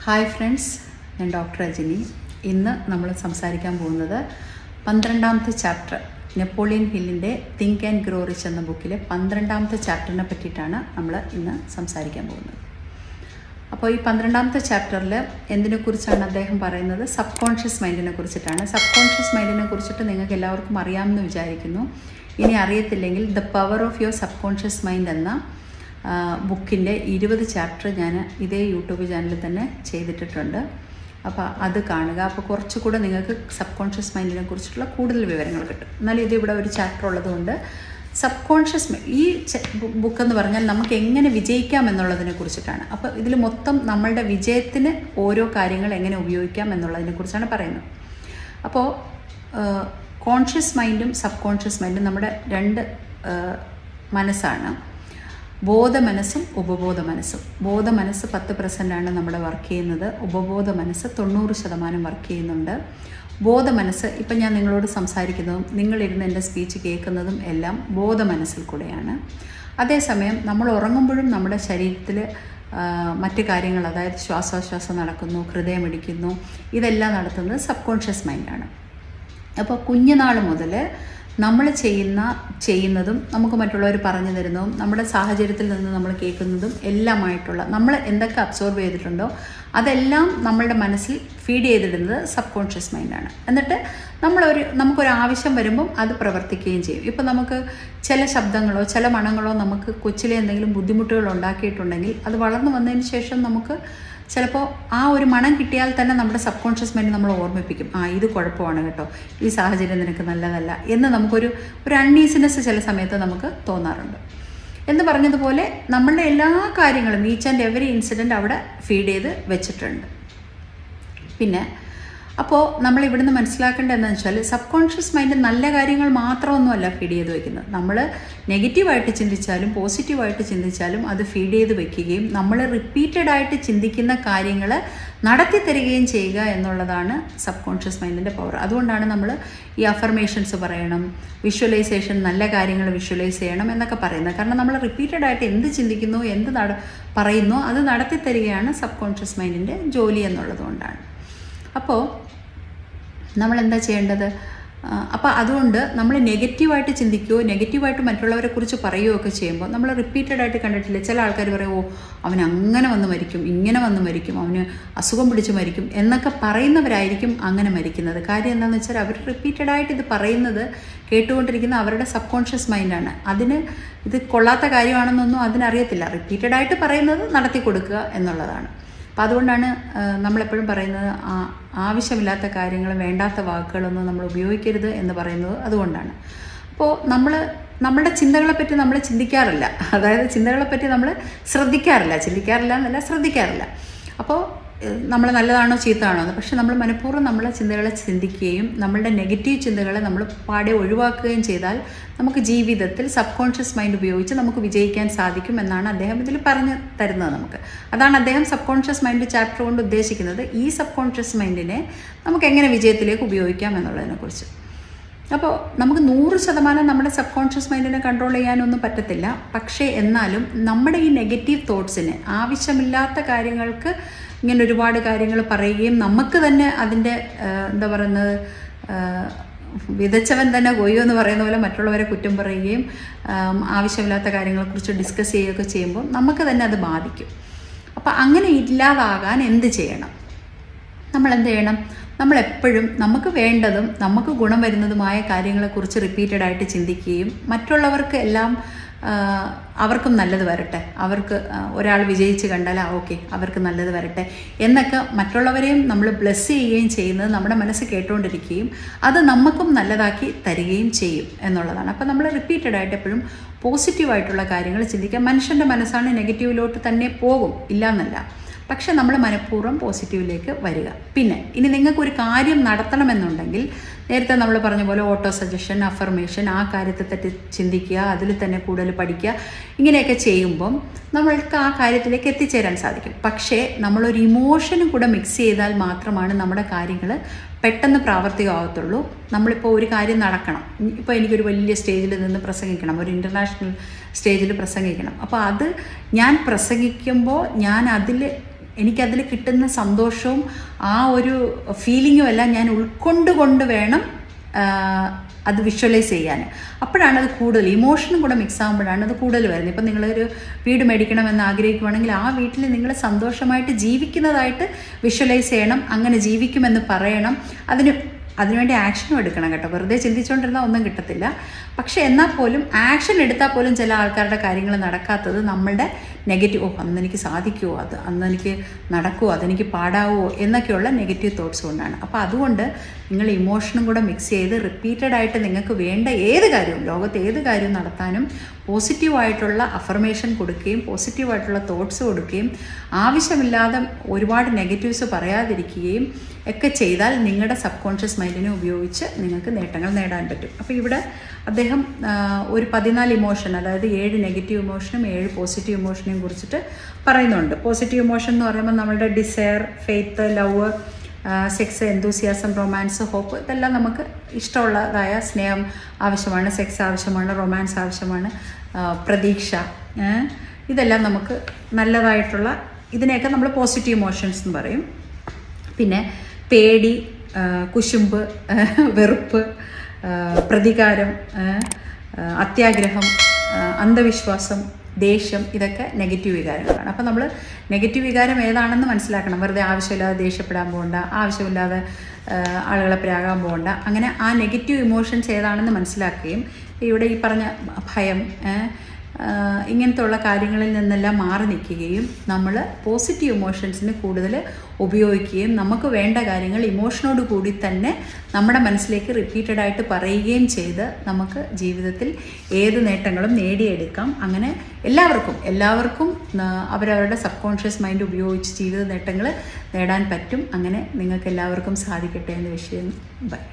Hi friends, ഞാൻ doctor Rajani. ഇന്ന് നമ്മൾ സംസാരിക്കാൻ പോകുന്നത് 12ാമത്തെ ചാപ്റ്റർ നെപ്പോളിയൻ ഹില്ലിൻ്റെ തിങ്ക് ആൻഡ് ഗ്രോ റിച്ച് എന്ന ബുക്കിലെ 12ാമത്തെ ചാപ്റ്ററിനെ പറ്റിയിട്ടാണ് നമ്മൾ ഇന്ന് സംസാരിക്കാൻ പോകുന്നത്. അപ്പോൾ ഈ 12ാമത്തെ ചാപ്റ്ററിൽ എന്തിനെക്കുറിച്ചാണ് അദ്ദേഹം പറയുന്നത്? സബ് കോൺഷ്യസ് മൈൻഡിനെ കുറിച്ചിട്ടാണ്. സബ് കോൺഷ്യസ് മൈൻഡിനെ കുറിച്ചിട്ട് നിങ്ങൾക്ക് എല്ലാവർക്കും അറിയാമെന്ന് വിചാരിക്കുന്നു. ഇനി അറിയത്തില്ലെങ്കിൽ the power of your subconscious mind എന്ന ബുക്കിൻ്റെ 20 ചാപ്റ്റർ ഞാൻ ഇതേ യൂട്യൂബ് ചാനലിൽ തന്നെ ചെയ്തിട്ടുണ്ട്. അപ്പോൾ അത് കാണുക. അപ്പോൾ കുറച്ചുകൂടെ നിങ്ങൾക്ക് സബ് കോൺഷ്യസ് മൈൻഡിനെ കുറിച്ചിട്ടുള്ള കൂടുതൽ വിവരങ്ങൾ കിട്ടും. എന്നാലും ഇതിവിടെ ഒരു ചാപ്റ്റർ ഉള്ളതുകൊണ്ട് സബ് കോൺഷ്യസ് ഈ ബുക്കെന്ന് പറഞ്ഞാൽ നമുക്ക് എങ്ങനെ വിജയിക്കാം എന്നുള്ളതിനെ കുറിച്ചിട്ടാണ്. അപ്പോൾ ഇതിൽ മൊത്തം നമ്മളുടെ വിജയത്തിന് ഓരോ കാര്യങ്ങൾ എങ്ങനെ ഉപയോഗിക്കാം എന്നുള്ളതിനെ കുറിച്ചാണ് പറയുന്നത്. അപ്പോൾ കോൺഷ്യസ് മൈൻഡും സബ് കോൺഷ്യസ് മൈൻഡും നമ്മുടെ രണ്ട് മനസ്സാണ്. ബോധ മനസ്സും ഉപബോധ മനസ്സും. ബോധ മനസ്സ് 10% നമ്മുടെ വർക്ക് ചെയ്യുന്നത്. ഉപബോധ മനസ്സ് 90% വർക്ക് ചെയ്യുന്നുണ്ട്. ബോധ മനസ്സ് ഇപ്പം ഞാൻ നിങ്ങളോട് സംസാരിക്കുന്നതും നിങ്ങളിരുന്ന് എൻ്റെ സ്പീച്ച് കേൾക്കുന്നതും എല്ലാം ബോധ മനസ്സിൽ കൂടെയാണ്. അതേസമയം നമ്മൾ ഉറങ്ങുമ്പോഴും നമ്മുടെ ശരീരത്തിൽ മറ്റു കാര്യങ്ങൾ, അതായത് ശ്വാസോച്ഛ്വാസം നടക്കുന്നു, ഹൃദയമിടിക്കുന്നു, ഇതെല്ലാം നടത്തുന്നത് സബ് കോൺഷ്യസ് മൈൻഡാണ്. അപ്പോൾ കുഞ്ഞുനാൾ മുതൽ നമ്മൾ ചെയ്യുന്നതും നമുക്ക് മറ്റുള്ളവർ പറഞ്ഞു തരുന്നതും നമ്മുടെ സാഹചര്യത്തിൽ നിന്ന് നമ്മൾ കേൾക്കുന്നതും എല്ലാമായിട്ടുള്ള നമ്മൾ എന്തൊക്കെ അബ്സോർബ് ചെയ്തിട്ടുണ്ടോ അതെല്ലാം നമ്മളുടെ മനസ്സിൽ ഫീഡ് ചെയ്തിടുന്നത് സബ് കോൺഷ്യസ് മൈൻഡാണ്. എന്നിട്ട് നമുക്കൊരു ആവശ്യം വരുമ്പം അത് പ്രവർത്തിക്കുകയും ചെയ്യും. ഇപ്പം നമുക്ക് ചില ശബ്ദങ്ങളോ ചില മണങ്ങളോ നമുക്ക് കൊച്ചിലെ എന്തെങ്കിലും ബുദ്ധിമുട്ടുകൾ ഉണ്ടാക്കിയിട്ടുണ്ടെങ്കിൽ അത് വളർന്നു വന്നതിന് ശേഷം നമുക്ക് ചിലപ്പോൾ ആ ഒരു മണം കിട്ടിയാൽ തന്നെ നമ്മുടെ സബ് കോൺഷ്യസ് മൈൻഡ് നമ്മൾ ഓർമ്മിപ്പിക്കും, ഇത് കുഴപ്പമാണ് കേട്ടോ, ഈ സാഹചര്യം നിനക്ക് നല്ലതല്ല എന്ന് നമുക്കൊരു അൺഈസിനെസ് ചില സമയത്ത് നമുക്ക് തോന്നാറുണ്ട്. എന്ന് പറഞ്ഞതുപോലെ നമ്മളുടെ എല്ലാ കാര്യങ്ങളും ഈച്ച് ആൻഡ് എവറി ഇൻസിഡൻറ്റ് അവിടെ ഫീഡ് ചെയ്ത് വെച്ചിട്ടുണ്ട്. പിന്നെ അപ്പോൾ നമ്മൾ ഇവിടുന്ന് മനസ്സിലാക്കേണ്ടത് എന്താണെന്ന് വെച്ചാൽ സബ് കോൺഷ്യസ് മൈൻഡ് നല്ല കാര്യങ്ങൾ മാത്രമൊന്നുമല്ല ഫീഡ് ചെയ്ത് വയ്ക്കുന്നത്. നമ്മൾ നെഗറ്റീവായിട്ട് ചിന്തിച്ചാലും പോസിറ്റീവായിട്ട് ചിന്തിച്ചാലും അത് ഫീഡ് ചെയ്ത് വയ്ക്കുകയും നമ്മൾ റിപ്പീറ്റഡായിട്ട് ചിന്തിക്കുന്ന കാര്യങ്ങൾ നടത്തി തരികയും ചെയ്യുക എന്നുള്ളതാണ് സബ് കോൺഷ്യസ് മൈൻഡിൻ്റെ പവർ. അതുകൊണ്ടാണ് നമ്മൾ ഈ അഫർമേഷൻസ് പറയണം, വിഷ്വലൈസേഷൻ, നല്ല കാര്യങ്ങൾ വിഷ്വലൈസ് ചെയ്യണം എന്നൊക്കെ പറയുന്നത്. കാരണം നമ്മൾ റിപ്പീറ്റഡായിട്ട് എന്ത് ചിന്തിക്കുന്നു, എന്ത് പറയുന്നു അത് നടത്തി തരികയാണ് സബ് കോൺഷ്യസ് മൈൻഡിൻ്റെ ജോലി എന്നുള്ളതുകൊണ്ടാണ്. അപ്പോൾ നമ്മൾ എന്താ ചെയ്യേണ്ടത്? അപ്പോൾ അതുകൊണ്ട് നമ്മൾ നെഗറ്റീവായിട്ട് ചിന്തിക്കുകയോ നെഗറ്റീവായിട്ട് മറ്റുള്ളവരെ കുറിച്ച് പറയുകയോ ഒക്കെ ചെയ്യുമ്പോൾ നമ്മൾ റിപ്പീറ്റഡായിട്ട് കണ്ടിട്ടില്ല, ചില ആൾക്കാർ പറയും, അവൻ അങ്ങനെ വന്ന് മരിക്കും, ഇങ്ങനെ വന്ന് മരിക്കും, അവന് അസുഖം പിടിച്ച് മരിക്കും എന്നൊക്കെ പറയുന്നവരായിരിക്കും അങ്ങനെ മരിക്കുന്നത്. കാര്യം എന്താണെന്ന് വെച്ചാൽ അവർ റിപ്പീറ്റഡായിട്ട് ഇത് പറയുന്നത് കേട്ടുകൊണ്ടിരിക്കുന്ന അവരുടെ സബ് കോൺഷ്യസ് മൈൻഡാണ്. അതിന് ഇത് കൊള്ളാത്ത കാര്യമാണെന്നൊന്നും അതിനറിയത്തില്ല. റിപ്പീറ്റഡായിട്ട് പറയുന്നത് നടത്തി കൊടുക്കുക എന്നുള്ളതാണ്. അപ്പോൾ അതുകൊണ്ടാണ് നമ്മളെപ്പോഴും പറയുന്നത് ആവശ്യമില്ലാത്ത കാര്യങ്ങൾ, വേണ്ടാത്ത വാക്കുകളൊന്നും നമ്മൾ ഉപയോഗിക്കരുത് എന്ന് പറയുന്നത് അതുകൊണ്ടാണ്. അപ്പോൾ നമ്മളുടെ ചിന്തകളെപ്പറ്റി നമ്മൾ ചിന്തിക്കാറില്ല, അതായത് ചിന്തകളെപ്പറ്റി നമ്മൾ ശ്രദ്ധിക്കാറില്ല. അപ്പോൾ നമ്മൾ നല്ലതാണോ ചീത്തയാണോ എന്ന്, പക്ഷെ നമ്മൾ മനഃപൂർവ്വം നമ്മളെ ചിന്തകളെ ചിന്തിക്കുകയും നമ്മളുടെ നെഗറ്റീവ് ചിന്തകളെ നമ്മൾ പാടെ ഒഴിവാക്കുകയും ചെയ്താൽ നമുക്ക് ജീവിതത്തിൽ സബ് കോൺഷ്യസ് മൈൻഡ് ഉപയോഗിച്ച് നമുക്ക് വിജയിക്കാൻ സാധിക്കും എന്നാണ് അദ്ദേഹം ഇതിൽ പറഞ്ഞു തരുന്നത് നമുക്ക്. അതാണ് അദ്ദേഹം സബ് കോൺഷ്യസ് മൈൻഡ് ചാപ്റ്റർ കൊണ്ട് ഉദ്ദേശിക്കുന്നത്. ഈ സബ് കോൺഷ്യസ് മൈൻഡിനെ നമുക്ക് എങ്ങനെ വിജയത്തിലേക്ക് ഉപയോഗിക്കാം എന്നുള്ളതിനെക്കുറിച്ച്. അപ്പോൾ നമുക്ക് 100% നമ്മുടെ സബ് കോൺഷ്യസ് മൈൻഡിനെ കൺട്രോൾ ചെയ്യാനൊന്നും പറ്റത്തില്ല. പക്ഷേ എന്നാലും നമ്മുടെ ഈ നെഗറ്റീവ് തോട്ട്സിന്, ആവശ്യമില്ലാത്ത കാര്യങ്ങൾക്ക് ഇങ്ങനെ ഒരുപാട് കാര്യങ്ങൾ പറയുകയും നമുക്ക് തന്നെ അതിൻ്റെ എന്താ പറയുന്നത്, വിതച്ചവൻ തന്നെ കൊയ്യോ എന്ന് പറയുന്ന പോലെ മറ്റുള്ളവരെ കുറ്റം പറയുകയും ആവശ്യമില്ലാത്ത കാര്യങ്ങളെക്കുറിച്ച് ഡിസ്കസ് ചെയ്യുകയൊക്കെ ചെയ്യുമ്പോൾ നമുക്ക് തന്നെ അത് ബാധിക്കും. അപ്പോൾ അങ്ങനെ ഇല്ലാതാകാൻ എന്ത് ചെയ്യണം? നമ്മൾ എന്ത് ചെയ്യണം? നമ്മളെപ്പോഴും നമുക്ക് വേണ്ടതും നമുക്ക് ഗുണം വരുന്നതുമായ കാര്യങ്ങളെക്കുറിച്ച് റിപ്പീറ്റഡായിട്ട് ചിന്തിക്കുകയും മറ്റുള്ളവർക്ക് എല്ലാം അവർക്കും നല്ലത് വരട്ടെ, അവർക്ക് ഒരാൾ വിജയിച്ച് കണ്ടാൽ ഓക്കെ അവർക്ക് നല്ലത് വരട്ടെ എന്നൊക്കെ മറ്റുള്ളവരെയും നമ്മൾ ബ്ലെസ് ചെയ്യുകയും ചെയ്യുന്നത് നമ്മുടെ മനസ്സ് കേട്ടുകൊണ്ടിരിക്കുകയും അത് നമുക്കും നല്ലതാക്കി തരികയും ചെയ്യും എന്നുള്ളതാണ്. അപ്പോൾ നമ്മൾ റിപ്പീറ്റഡായിട്ട് എപ്പോഴും പോസിറ്റീവായിട്ടുള്ള കാര്യങ്ങൾ ചിന്തിക്കുക. മനുഷ്യൻ്റെ മനസ്സാണ് നെഗറ്റീവിലോട്ട് തന്നെ പോകും, ഇല്ലയെന്നല്ല, പക്ഷെ നമ്മൾ മനഃപൂർവ്വം പോസിറ്റീവിലേക്ക് വരിക. പിന്നെ ഇനി നിങ്ങൾക്കൊരു കാര്യം നടത്തണമെന്നുണ്ടെങ്കിൽ നേരത്തെ നമ്മൾ പറഞ്ഞ പോലെ ഓട്ടോ സജഷൻ, അഫർമേഷൻ, ആ കാര്യത്തെ തെറ്റി ചിന്തിക്കുക, അതിൽ തന്നെ കൂടുതൽ പഠിക്കുക, ഇങ്ങനെയൊക്കെ ചെയ്യുമ്പം നമ്മൾക്ക് ആ കാര്യത്തിലേക്ക് എത്തിച്ചേരാൻ സാധിക്കും. പക്ഷേ നമ്മളൊരു ഇമോഷനും കൂടെ മിക്സ് ചെയ്താൽ മാത്രമാണ് നമ്മുടെ കാര്യങ്ങൾ പെട്ടെന്ന് പ്രാവർത്തികമാകത്തുള്ളൂ. നമ്മളിപ്പോൾ ഒരു കാര്യം നടക്കണം, ഇപ്പോൾ എനിക്കൊരു വലിയ സ്റ്റേജിൽ നിന്ന് പ്രസംഗിക്കണം, ഒരു ഇൻ്റർനാഷണൽ സ്റ്റേജിൽ പ്രസംഗിക്കണം. അപ്പോൾ അത് ഞാൻ പ്രസംഗിക്കുമ്പോൾ ഞാൻ അതിൽ എനിക്കതിൽ കിട്ടുന്ന സന്തോഷവും ആ ഒരു ഫീലിങ്ങും എല്ലാം ഞാൻ ഉൾക്കൊണ്ട് വേണം അത് വിഷ്വലൈസ് ചെയ്യാൻ. അപ്പോഴാണ് അത് കൂടുതൽ ഇമോഷനും കൂടെ മിക്സ് ആകുമ്പോഴാണ് അത് കൂടുതൽ വരുന്നത്. ഇപ്പം നിങ്ങളൊരു വീട് മേടിക്കണമെന്ന് ആഗ്രഹിക്കുവാണെങ്കിൽ ആ വീട്ടിൽ നിങ്ങൾ സന്തോഷമായിട്ട് ജീവിക്കുന്നതായിട്ട് വിഷ്വലൈസ് ചെയ്യണം, അങ്ങനെ ജീവിക്കുമെന്ന് പറയണം. അതിനുവേണ്ടി ആക്ഷനും എടുക്കണം കേട്ടോ. വെറുതെ ചിന്തിച്ചുകൊണ്ടിരുന്നാൽ ഒന്നും കിട്ടത്തില്ല. പക്ഷേ എന്നാൽ പോലും ആക്ഷൻ എടുത്താൽ പോലും ചില ആൾക്കാരുടെ കാര്യങ്ങൾ നടക്കാത്തത് നമ്മളുടെ നെഗറ്റീവ്, അന്നെനിക്ക് സാധിക്കുമോ, അന്നെനിക്ക് നടക്കുമോ, അതെനിക്ക് പാടാവോ എന്നൊക്കെയുള്ള നെഗറ്റീവ് തോട്ട്സ് കൊണ്ടാണ്. അപ്പോൾ അതുകൊണ്ട് നിങ്ങൾ ഇമോഷനും കൂടെ മിക്സ് ചെയ്ത് റിപ്പീറ്റഡായിട്ട് നിങ്ങൾക്ക് വേണ്ട ഏത് കാര്യവും, ലോകത്ത് ഏത് കാര്യവും നടത്താനും പോസിറ്റീവായിട്ടുള്ള അഫർമേഷൻ കൊടുക്കുകയും പോസിറ്റീവായിട്ടുള്ള തോട്ട്സ് കൊടുക്കുകയും ആവശ്യമില്ലാതെ ഒരുപാട് നെഗറ്റീവ്സ് പറയാതിരിക്കുകയും ഒക്കെ ചെയ്താൽ നിങ്ങളുടെ സബ് കോൺഷ്യസ് മൈൻഡിനെ ഉപയോഗിച്ച് നിങ്ങൾക്ക് നേട്ടങ്ങൾ നേടാൻ പറ്റും. അപ്പോൾ ഇവിടെ അദ്ദേഹം ഒരു 14 ഇമോഷൻ, അതായത് 7 നെഗറ്റീവ് ഇമോഷനും 7 പോസിറ്റീവ് ഇമോഷനെയും കുറിച്ചിട്ട് പറയുന്നുണ്ട്. പോസിറ്റീവ് ഇമോഷൻ എന്ന് പറയുമ്പോൾ നമ്മളുടെ desire, faith, love, sex, enthusiasm, romance, hope, ഇതെല്ലാം നമുക്ക് ഇഷ്ടമുള്ളതായ സ്നേഹം ആവശ്യമാണ്, സെക്സ് ആവശ്യമാണ്, റൊമാൻസ് ആവശ്യമാണ്, പ്രതീക്ഷ, ഇതെല്ലാം നമുക്ക് നല്ലതായിട്ടുള്ള, ഇതിനെയൊക്കെ നമ്മൾ പോസിറ്റീവ് ഇമോഷൻസ് എന്ന് പറയും. പിന്നെ പേടി, കുശുമ്പ്, വെറുപ്പ്, പ്രതികാരം, അത്യാഗ്രഹം, അന്ധവിശ്വാസം, ദേഷ്യം, ഇതൊക്കെ നെഗറ്റീവ് വികാരങ്ങളാണ്. അപ്പോൾ നമ്മൾ നെഗറ്റീവ് വികാരം ഏതാണെന്ന് മനസ്സിലാക്കണം. വെറുതെ ആവശ്യമില്ലാതെ ദേഷ്യപ്പെടാൻ പോകണ്ട, ആവശ്യമില്ലാതെ ആളുകളെ പ്രാകാൻ പോകണ്ട. അങ്ങനെ ആ നെഗറ്റീവ് ഇമോഷൻസ് ഏതാണെന്ന് മനസ്സിലാക്കുകയും ഇവിടെ ഈ പറഞ്ഞ ഭയം, ഇങ്ങനത്തെ ഉള്ള കാര്യങ്ങളിൽ നിന്നെല്ലാം മാറി നിൽക്കുകയും നമ്മൾ പോസിറ്റീവ് ഇമോഷൻസിന് കൂടുതൽ ഉപയോഗിക്കുകയും നമുക്ക് വേണ്ട കാര്യങ്ങൾ ഇമോഷനോട് കൂടി തന്നെ നമ്മുടെ മനസ്സിലേക്ക് റിപ്പീറ്റഡായിട്ട് പറയുകയും ചെയ്ത് നമുക്ക് ജീവിതത്തിൽ ഏത് നേട്ടങ്ങളും നേടിയെടുക്കാം. അങ്ങനെ എല്ലാവർക്കും അവരവരുടെ സബ് കോൺഷ്യസ് മൈൻഡ് ഉപയോഗിച്ച് ജീവിത നേട്ടങ്ങൾ നേടാൻ പറ്റും. അങ്ങനെ നിങ്ങൾക്ക് എല്ലാവർക്കും സാധിക്കട്ടെ എന്ന് വിഷയം. ബൈ.